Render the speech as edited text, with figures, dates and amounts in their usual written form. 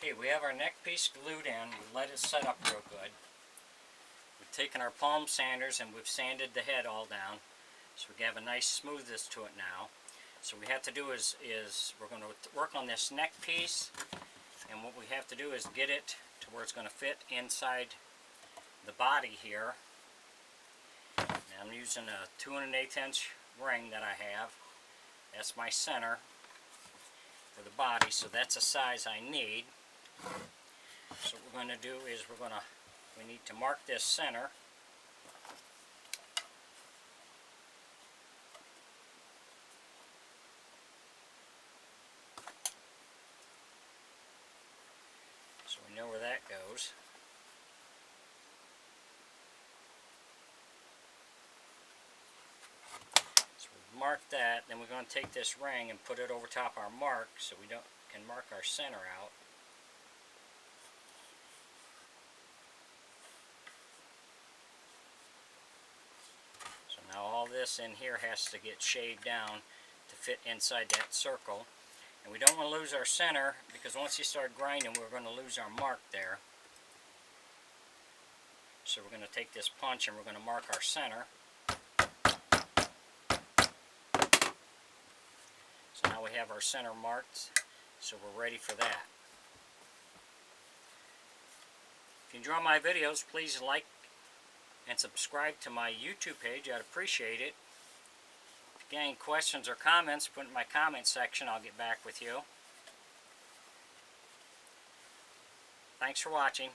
Okay, we have our neck piece glued in. We let it set up real good. We've taken our palm sanders and we've sanded the head all down, so we have a nice smoothness to it now. So what we have to do is we're going to work on this neck piece, and what we have to do is get it to where it's going to fit inside the body here. Now I'm using a 2 1/8 inch ring that I have. That's my center for the body, so that's the size I need. So what we're going to do is we need to mark this center. So we know where that goes. So we've marked that, then we're going to take this ring and put it over top our mark so we can mark our center out. So now all this in here has to get shaved down to fit inside that circle. And we don't want to lose our center, because once you start grinding, we're going to lose our mark there. So we're going to take this punch and we're going to mark our center. So now we have our center marked, so we're ready for that. If you enjoy my videos, please like and subscribe to my YouTube page. I'd appreciate it. If you got any questions or comments, put it in my comment section. I'll get back with you. Thanks for watching.